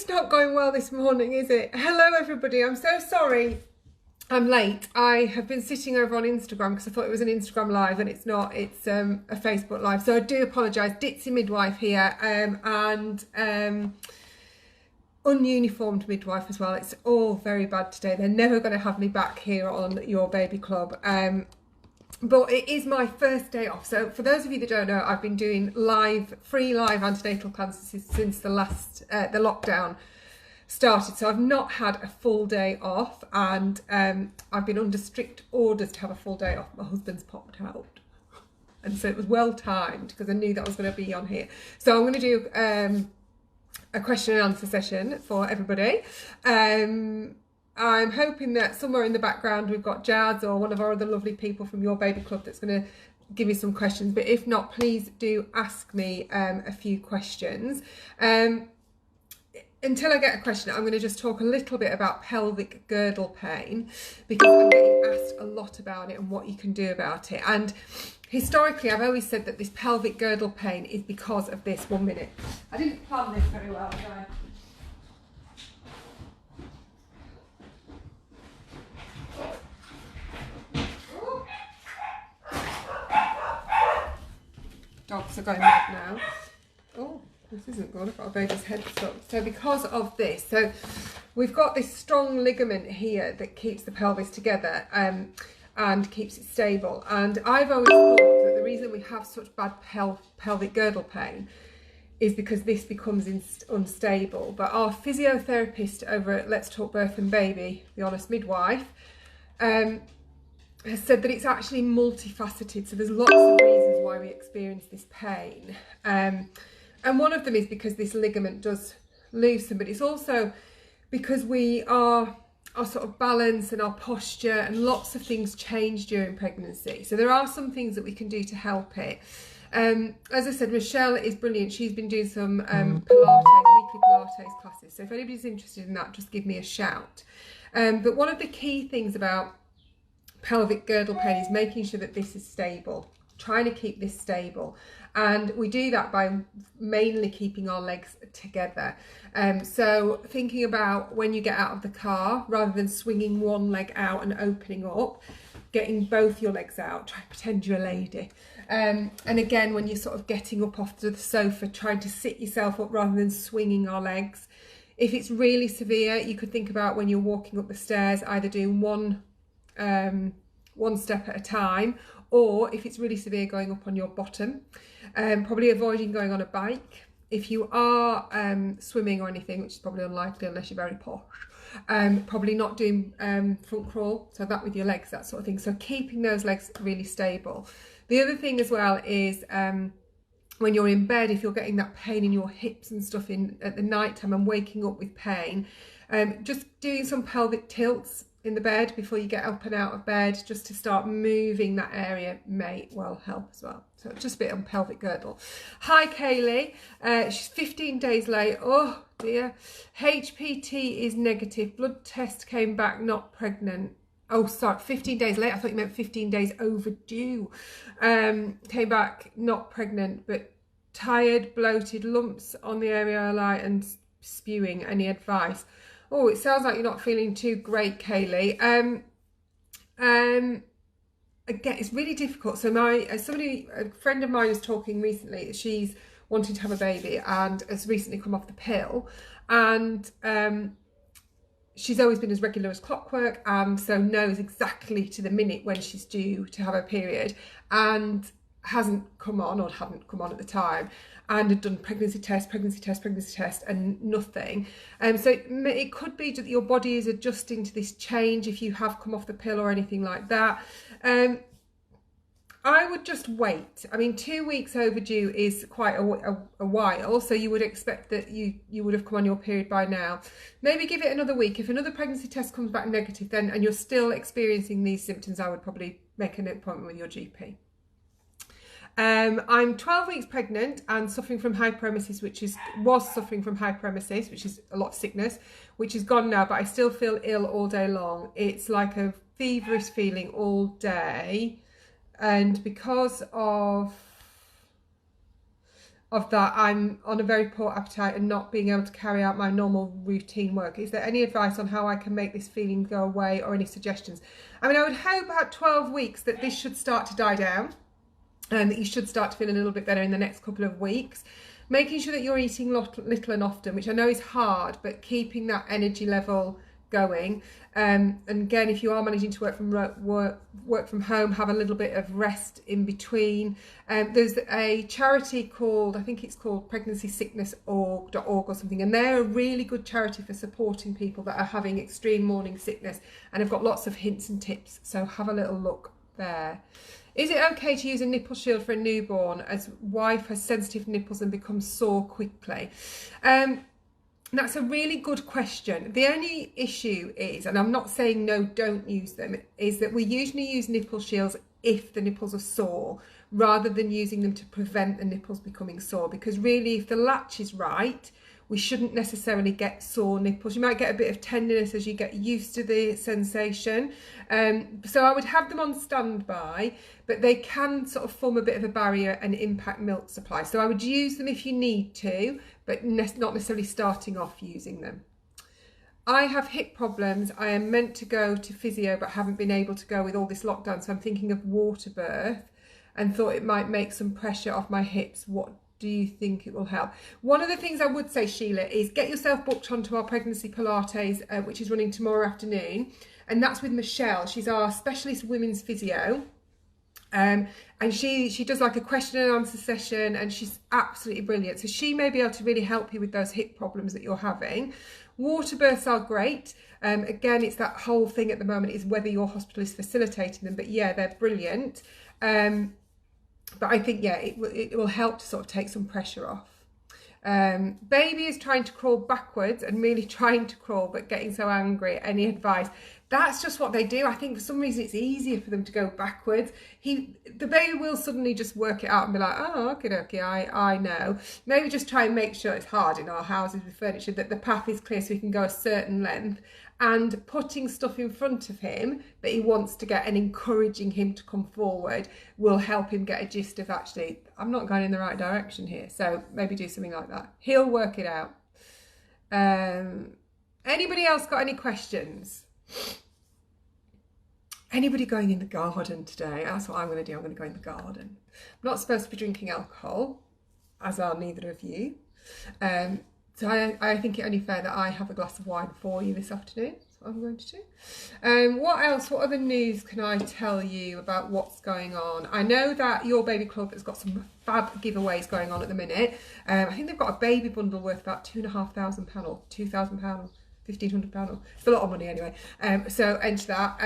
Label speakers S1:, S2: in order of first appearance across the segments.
S1: It's not going well this morning, is it? Hello everybody, I'm so sorry I'm late. I have been sitting over on Instagram because I thought it was an Instagram live and it's not, it's a Facebook live. So I do apologise. Ditzy Midwife here and ununiformed midwife as well. It's all very bad today. They're never going to have me back here on Your Baby Club. But it is my first day off. So for those of you that don't know, I've been doing free live antenatal classes since the lockdown started. So I've not had a full day off, and I've been under strict orders to have a full day off. My husband's popped out. And so it was well timed because I knew that I was going to be on here. So I'm going to do a question and answer session for everybody. I'm hoping that somewhere in the background we've got Jazz or one of our other lovely people from Your Baby Club that's going to give me some questions. But if not, please do ask me a few questions. Until I get a question, I'm going to just talk a little bit about pelvic girdle pain because I'm getting asked a lot about it and what you can do about it. And historically, I've always said that this pelvic girdle pain is because of this. 1 minute. I didn't plan this very well, did I? Dogs are going mad now. Oh, this isn't good. I've got a baby's head stuck. So because of this, so we've got this strong ligament here that keeps the pelvis together and keeps it stable. And I've always thought that the reason we have such bad pelvic girdle pain is because this becomes unstable. But our physiotherapist over at Let's Talk Birth and Baby, the Honest Midwife, has said that it's actually multifaceted. So there's lots of reasons why we experience this pain. And one of them is because this ligament does loosen, but it's also because our sort of balance and our posture and lots of things change during pregnancy. So there are some things that we can do to help it. As I said, Michelle is brilliant. She's been doing some Pilates, weekly Pilates classes. So if anybody's interested in that, just give me a shout. But one of the key things about pelvic girdle pain is making sure that this is stable, trying to keep this stable, and we do that by mainly keeping our legs together. So thinking about when you get out of the car, rather than swinging one leg out and opening up, getting both your legs out, try to pretend you're a lady. And again, when you're sort of getting up off the sofa, trying to sit yourself up rather than swinging our legs. If it's really severe, you could think about when you're walking up the stairs, either doing one step at a time, or if it's really severe, going up on your bottom. Probably avoiding going on a bike. If you are swimming or anything, which is probably unlikely unless you're very posh, probably not doing front crawl, so that with your legs, that sort of thing. So keeping those legs really stable. The other thing as well is when you're in bed, if you're getting that pain in your hips and stuff at the night time and waking up with pain, just doing some pelvic tilts in the bed before you get up and out of bed, just to start moving that area may well help as well. So just a bit on pelvic girdle. Hi Kaylee, she's 15 days late. Oh dear. HPT is negative. Blood test came back not pregnant. Oh sorry, 15 days late. I thought you meant 15 days overdue. Came back not pregnant, but tired, bloated, lumps on the areola and spewing. Any advice? Oh, it sounds like you're not feeling too great, Kaylee. Again, it's really difficult. So a friend of mine was talking recently that she's wanting to have a baby and has recently come off the pill, and she's always been as regular as clockwork, and so knows exactly to the minute when she's due to have her period, and hasn't come on, or hadn't come on at the time, and had done pregnancy test and nothing. So it could be that your body is adjusting to this change if you have come off the pill or anything like that. I would just wait. I mean, 2 weeks overdue is quite a while, so you would expect that you would have come on your period by now. Maybe give it another week. If another pregnancy test comes back negative, then and you're still experiencing these symptoms, I would probably make an appointment with your GP. I'm 12 weeks pregnant and suffering from hyperemesis, was suffering from hyperemesis, which is a lot of sickness, which is gone now, but I still feel ill all day long. It's like a feverish feeling all day. And because of of that I'm on a very poor appetite and not being able to carry out my normal routine work. Is there any advice on how I can make this feeling go away, or any suggestions? I mean, I would hope about 12 weeks that this should start to die down and that you should start to feel a little bit better in the next couple of weeks. Making sure that you're eating little and often, which I know is hard, but keeping that energy level going. And again, if you are managing to work from home, have a little bit of rest in between. There's a charity called, I think it's called pregnancysickness.org or something, and they're a really good charity for supporting people that are having extreme morning sickness, and have got lots of hints and tips, so have a little look there. Is it okay to use a nipple shield for a newborn, as wife has sensitive nipples and becomes sore quickly? That's a really good question. The only issue is, and I'm not saying no, don't use them, is that we usually use nipple shields if the nipples are sore, rather than using them to prevent the nipples becoming sore. Because really, if the latch is right, we shouldn't necessarily get sore nipples. You might get a bit of tenderness as you get used to the sensation. So I would have them on standby, but they can sort of form a bit of a barrier and impact milk supply. So I would use them if you need to, but not necessarily starting off using them. I have hip problems. I am meant to go to physio, but haven't been able to go with all this lockdown. So I'm thinking of water birth and thought it might make some pressure off my hips. What do you think it will help? One of the things I would say, Sheila, is get yourself booked onto our pregnancy Pilates, which is running tomorrow afternoon. And that's with Michelle. She's our specialist women's physio. And she does like a question and answer session, and she's absolutely brilliant. So she may be able to really help you with those hip problems that you're having. Water births are great. Again, it's that whole thing at the moment is whether your hospital is facilitating them. But yeah, they're brilliant. But I think, yeah, it will help to sort of take some pressure off. Baby is trying to crawl backwards and really trying to crawl, but getting so angry. Any advice? That's just what they do. I think for some reason it's easier for them to go backwards. The baby will suddenly just work it out and be like, oh, okay, I know. Maybe just try and make sure, it's hard in our houses with furniture, that the path is clear so he can go a certain length, and putting stuff in front of him that he wants to get and encouraging him to come forward will help him get a gist of, actually, I'm not going in the right direction here. So maybe do something like that. He'll work it out. Anybody else got any questions? Anybody going in the garden today? That's what I'm going to do. I'm going to go in the garden. I'm not supposed to be drinking alcohol, as are neither of you. So I think it only fair that I have a glass of wine for you this afternoon. That's what I'm going to do. What else? What other news can I tell you about what's going on? I know that Your Baby Club has got some fab giveaways going on at the minute. I think they've got a baby bundle worth about £2,500 or £2,000, £1,500. It's a lot of money anyway. So enter that.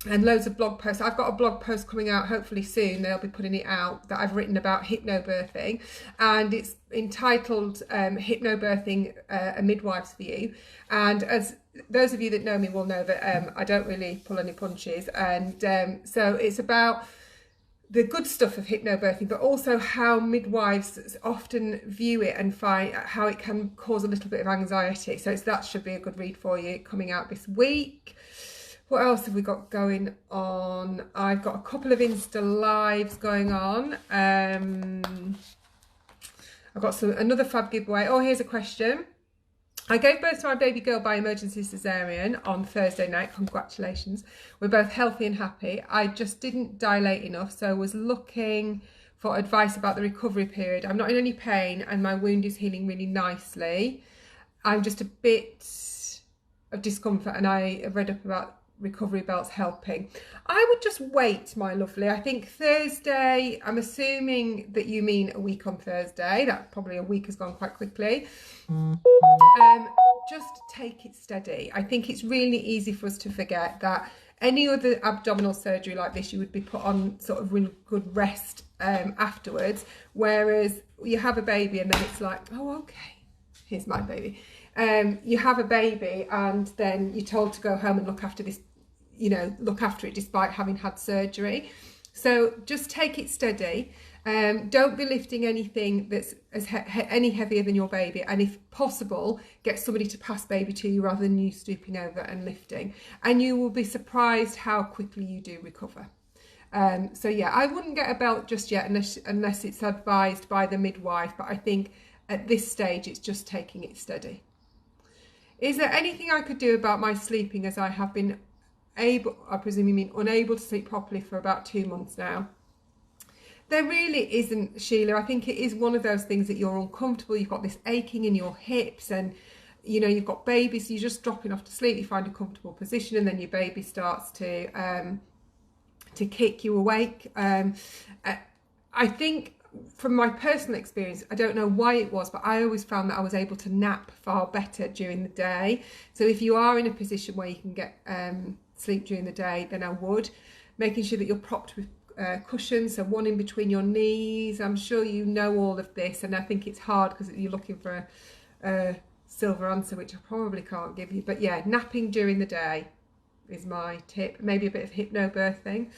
S1: And loads of blog posts. I've got a blog post coming out hopefully soon. They'll be putting it out, that I've written about hypnobirthing, and it's entitled Hypnobirthing, a Midwife's View. And as those of you that know me will know that I don't really pull any punches, and so it's about the good stuff of hypnobirthing, but also how midwives often view it and find how it can cause a little bit of anxiety. So that should be a good read for you, coming out this week. What else have we got going on? I've got a couple of Insta lives going on. I've got another fab giveaway. Oh, here's a question. I gave birth to our baby girl by emergency cesarean on Thursday night. Congratulations. We're both healthy and happy. I just didn't dilate enough, so was looking for advice about the recovery period. I'm not in any pain and my wound is healing really nicely. I'm just a bit of discomfort, and I have read up about recovery belts helping. I would just wait, my lovely. I think Thursday, I'm assuming that you mean a week on Thursday. That probably a week has gone quite quickly. Just take it steady. I think it's really easy for us to forget that any other abdominal surgery like this, you would be put on sort of really good rest afterwards, whereas you have a baby and then it's like, oh, okay, here's my baby. You have a baby and then you're told to go home and look after this, look after it despite having had surgery. So just take it steady. Don't be lifting anything that's any heavier than your baby, and if possible, get somebody to pass baby to you rather than you stooping over and lifting, and you will be surprised how quickly you do recover. So yeah, I wouldn't get a belt just yet unless it's advised by the midwife, but I think at this stage it's just taking it steady. Is there anything I could do about my sleeping, as I have been able, I presume you mean unable to sleep properly for about 2 months now? There really isn't, Sheila. I think it is one of those things that you're uncomfortable, you've got this aching in your hips, and you know, you've got babies, so you're just dropping off to sleep, you find a comfortable position, and then your baby starts to kick you awake. I think from my personal experience, I don't know why it was, but I always found that I was able to nap far better during the day. So if you are in a position where you can get sleep during the day, then I would. Making sure that you're propped with cushions, so one in between your knees. I'm sure you know all of this, and I think it's hard because you're looking for a silver answer, which I probably can't give you. But yeah, napping during the day is my tip. Maybe a bit of hypnobirthing.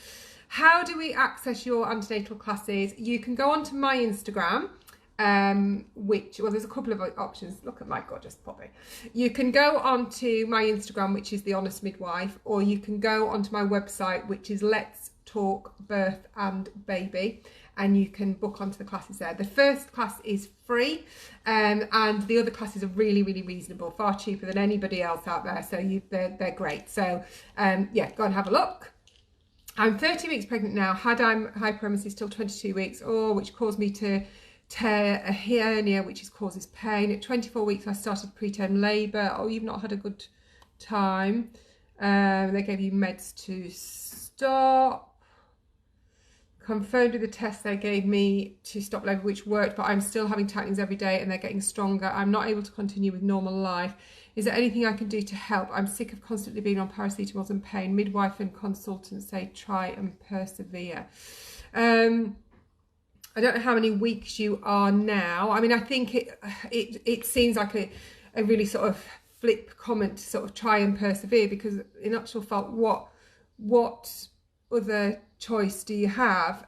S1: How do we access your antenatal classes? You can go onto my Instagram, well, there's a couple of options. Look at my gorgeous puppy. You can go onto my Instagram, which is The Honest Midwife, or you can go onto my website, which is Let's Talk Birth and Baby, and you can book onto the classes there. The first class is free, and the other classes are really, really reasonable, far cheaper than anybody else out there, so they're great. So yeah, go and have a look. I'm 30 weeks pregnant now, had hyperemesis till 22 weeks, which caused me to tear a hernia, which causes pain. At 24 weeks I started preterm labour. You've not had a good time. They gave you meds to stop. Confirmed with the test they gave me to stop labour, which worked, but I'm still having tightenings every day and they're getting stronger. I'm not able to continue with normal life. Is there anything I can do to help? I'm sick of constantly being on paracetamols and pain. Midwife and consultants say try and persevere. I don't know how many weeks you are now. I mean, I think it seems like a really sort of flip comment to sort of try and persevere, because in actual fact, what other choice do you have?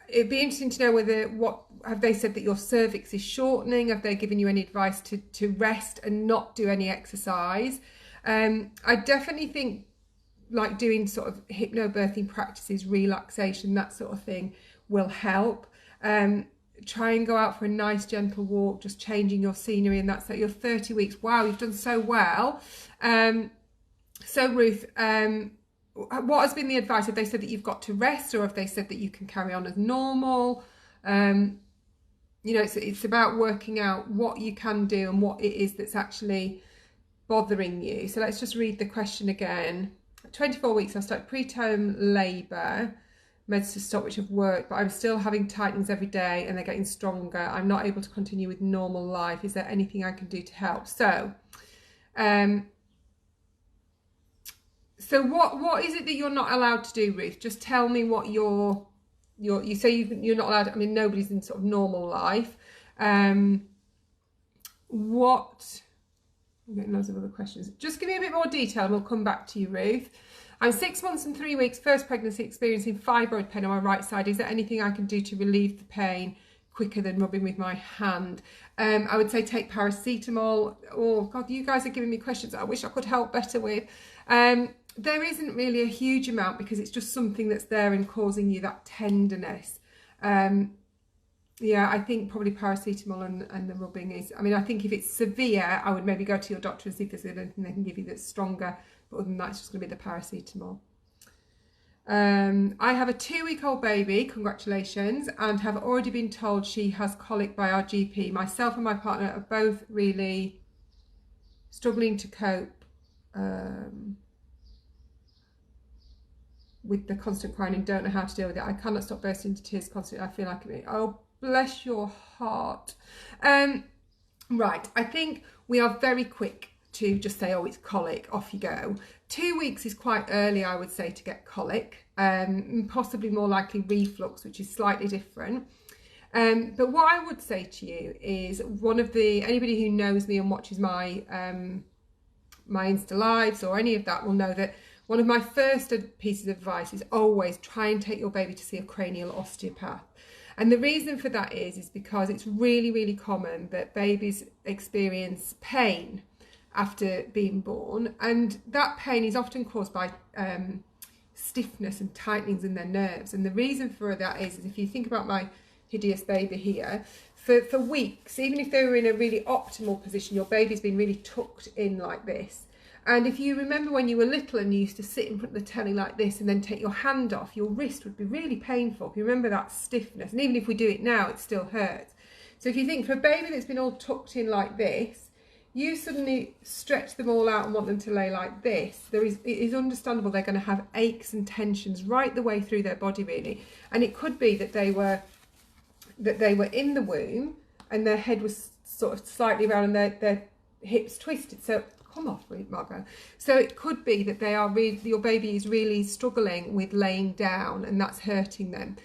S1: It'd be interesting to know have they said that your cervix is shortening? Have they given you any advice to rest and not do any exercise? I definitely think like doing sort of hypnobirthing practices, relaxation, that sort of thing will help. Try and go out for a nice gentle walk, just changing your scenery, and that's at your 30 weeks. Wow, you've done so well. So Ruth, what has been the advice? Have they said that you've got to rest, or have they said that you can carry on as normal? You know, it's about working out what you can do and what it is that's actually bothering you. So let's just read the question again. At 24 weeks, I started preterm labour, meds to stop, which have worked, but I'm still having tightenings every day and they're getting stronger. I'm not able to continue with normal life. Is there anything I can do to help? So, what is it that you're not allowed to do, Ruth? Just tell me what you say you're not allowed. I mean, nobody's in sort of normal life. I'm getting loads of other questions. Just give me a bit more detail and we'll come back to you, Ruth. I'm 6 months and 3 weeks, first pregnancy, experiencing fibroid pain on my right side. Is there anything I can do to relieve the pain quicker than rubbing with my hand? I would say take paracetamol. Oh God, you guys are giving me questions I wish I could help better with. There isn't really a huge amount, because it's just something that's there and causing you that tenderness. Yeah, I think probably paracetamol and the rubbing is, I mean, I think if it's severe, I would maybe go to your doctor and see if there's anything they can give you that's stronger. But other than that, it's just going to be the paracetamol. I have a 2-week-old baby, congratulations, and have already been told she has colic by our GP. Myself and my partner are both really struggling to cope with the constant crying and don't know how to deal with it. I cannot stop bursting into tears constantly. I feel like it. Oh, bless your heart. Right, I think we are very quick to just say, oh, it's colic, off you go. 2 weeks is quite early, I would say, to get colic, possibly more likely reflux, which is slightly different. But what I would say to you is, anybody who knows me and watches my my Insta lives or any of that will know that one of my first pieces of advice is always try and take your baby to see a cranial osteopath. And the reason for that is because it's really, really common that babies experience pain after being born, and that pain is often caused by stiffness and tightenings in their nerves. And the reason for that is if you think about my hideous baby here, for weeks, even if they were in a really optimal position, your baby's been really tucked in like this. And if you remember when you were little and you used to sit in front of the telly like this and then take your hand off, your wrist would be really painful. If you remember that stiffness, and even if we do it now, it still hurts. So if you think for a baby that's been all tucked in like this, you suddenly stretch them all out and want them to lay like this, it is understandable they're going to have aches and tensions right the way through their body, really. And it could be that they were in the womb and their head was sort of slightly round and their hips twisted. So come off, Margot. So it could be that your baby is really struggling with laying down and that's hurting them.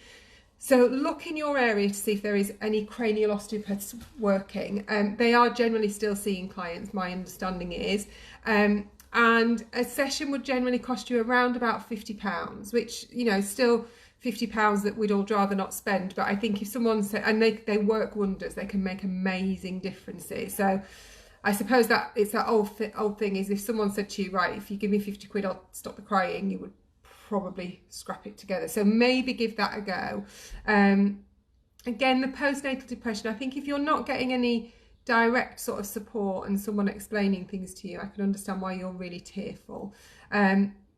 S1: So look in your area to see if there is any cranial osteopaths working. They are generally still seeing clients, my understanding is. And a session would generally cost you around about £50, which, you know, still £50 that we'd all rather not spend. But I think if someone said, and they work wonders, they can make amazing differences. So I suppose that it's that old thing is if someone said to you, right, if you give me 50 quid, I'll stop the crying, you would probably scrap it together. So maybe give that a go. Again, the postnatal depression, I think if you're not getting any direct sort of support and someone explaining things to you, I can understand why you're really tearful.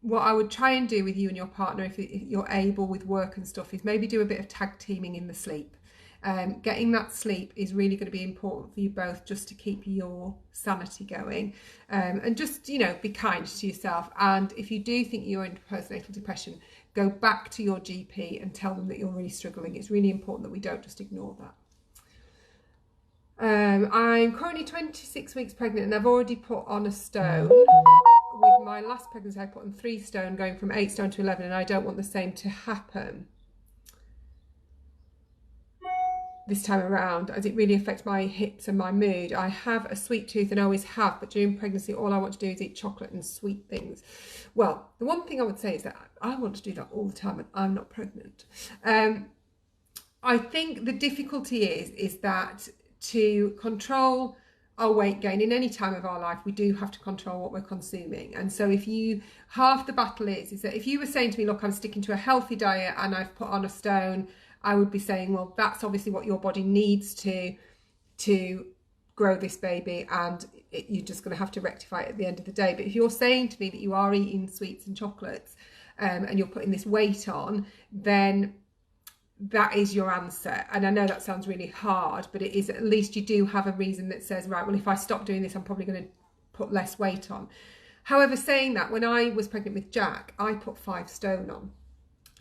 S1: What I would try and do with you and your partner, if you're able with work and stuff, is maybe do a bit of tag teaming in the sleep. Getting that sleep is really going to be important for you both, just to keep your sanity going, and just, you know, be kind to yourself. And if you do think you're in postnatal depression, go back to your GP and tell them that you're really struggling. It's really important that we don't just ignore that. I'm currently 26 weeks pregnant and I've already put on a stone. With my last pregnancy I put on 3 stone, going from 8 stone to 11, and I don't want the same to happen this time around, as it really affects my hips and my mood. I have a sweet tooth and always have, but during pregnancy all I want to do is eat chocolate and sweet things. Well, the one thing I would say is that I want to do that all the time and I'm not pregnant. I think the difficulty is that to control our weight gain in any time of our life, we do have to control what we're consuming. And so half the battle is that if you were saying to me, look, I'm sticking to a healthy diet and I've put on a stone, I would be saying, well, that's obviously what your body needs to grow this baby, and you're just going to have to rectify it at the end of the day. But if you're saying to me that you are eating sweets and chocolates and you're putting this weight on, then that is your answer. And I know that sounds really hard, but it is, at least you do have a reason that says, right, well, if I stop doing this, I'm probably going to put less weight on. However, saying that, when I was pregnant with Jack, I put 5 stone on.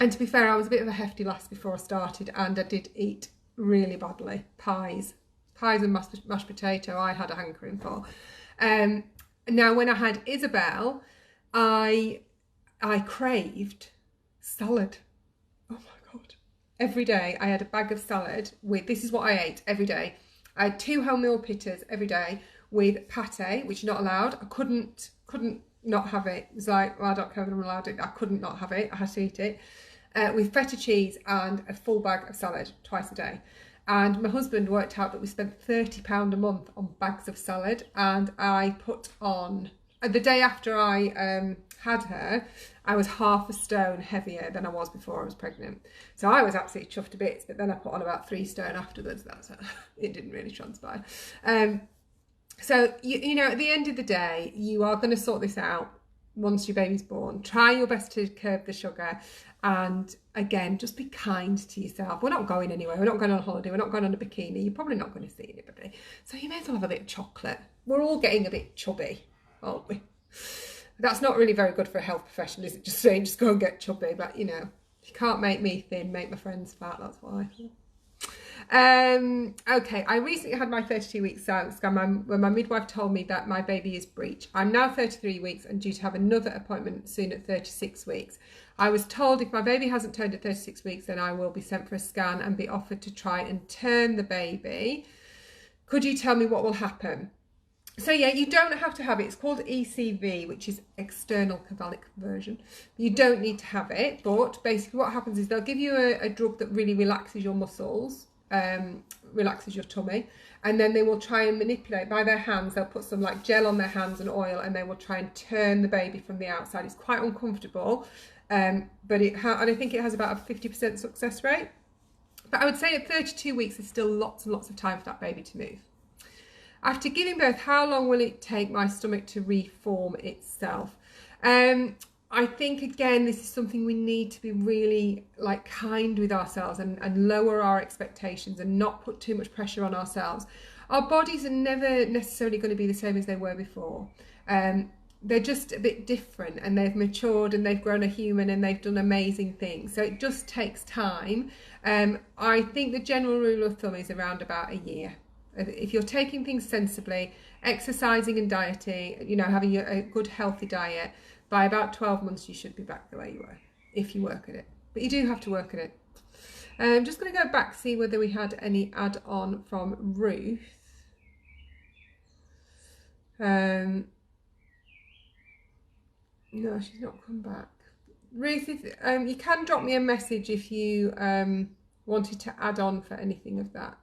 S1: And to be fair, I was a bit of a hefty lass before I started, and I did eat really badly. Pies and mashed potato I had a hankering for. Now, when I had Isabel, I craved salad. Oh my God. Every day I had a bag of salad with, this is what I ate every day. I had 2 wholemeal pittas every day with pate, which is not allowed. I couldn't not have it. It was like, well, I don't care if I'm allowed it. I couldn't not have it. I had to eat it. With feta cheese and a full bag of salad twice a day. And my husband worked out that we spent £30 a month on bags of salad. And I put on, the day after I had her, I was half a stone heavier than I was before I was pregnant. So I was absolutely chuffed to bits, but then I put on about 3 stone afterwards. It didn't really transpire. So, you know, at the end of the day, you are going to sort this out once your baby's born. Try your best to curb the sugar. And again, just be kind to yourself. We're not going anywhere. We're not going on holiday. We're not going on a bikini. You're probably not going to see anybody. So you may as well have a bit of chocolate. We're all getting a bit chubby, aren't we? That's not really very good for a health professional, is it? Just saying, just go and get chubby. But, you know, if you can't make me thin, make my friends fat. That's why. Okay, I recently had my 32-week silence scan when my midwife told me that my baby is breech. I'm now 33 weeks and due to have another appointment soon at 36 weeks. I was told if my baby hasn't turned at 36 weeks, then I will be sent for a scan and be offered to try and turn the baby. Could you tell me what will happen? So yeah, you don't have to have it. It's called ECV, which is external cephalic conversion. You don't need to have it, but basically what happens is they'll give you a drug that really relaxes your muscles, relaxes your tummy, and then they will try and manipulate by their hands. They'll put some like gel on their hands and oil, and they will try and turn the baby from the outside. It's quite uncomfortable. but and I think it has about a 50% success rate. But I would say at 32 weeks, there's still lots and lots of time for that baby to move. After giving birth, how long will it take my stomach to reform itself? I think, again, this is something we need to be really like kind with ourselves and lower our expectations and not put too much pressure on ourselves. Our bodies are never necessarily going to be the same as they were before. They're just a bit different, and they've matured and they've grown a human and they've done amazing things. So it just takes time. I think the general rule of thumb is around about a year. If you're taking things sensibly, exercising and dieting, you know, having a good healthy diet, by about 12 months you should be back the way you were, if you work at it. But you do have to work at it. I'm just going to go back, see whether we had any add-on from Ruth. No, she's not come back. Ruth, you can drop me a message if you wanted to add on for anything of that.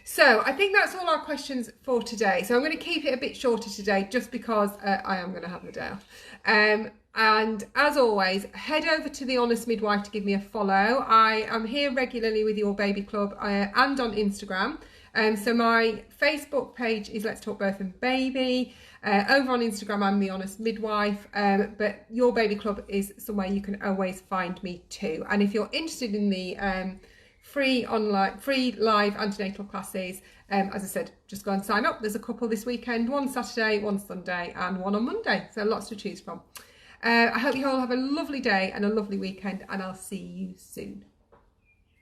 S1: So I think that's all our questions for today. So I'm going to keep it a bit shorter today just because I am going to have the day off. And as always, head over to The Honest Midwife to give me a follow. I am here regularly with Your Baby Club and on Instagram. So my Facebook page is Let's Talk Birth and Baby. Over on Instagram, I'm The Honest Midwife. But Your Baby Club is somewhere you can always find me too. And if you're interested in the free live antenatal classes, as I said, just go and sign up. There's a couple this weekend, one Saturday, one Sunday, and one on Monday. So lots to choose from. I hope you all have a lovely day and a lovely weekend, and I'll see you soon.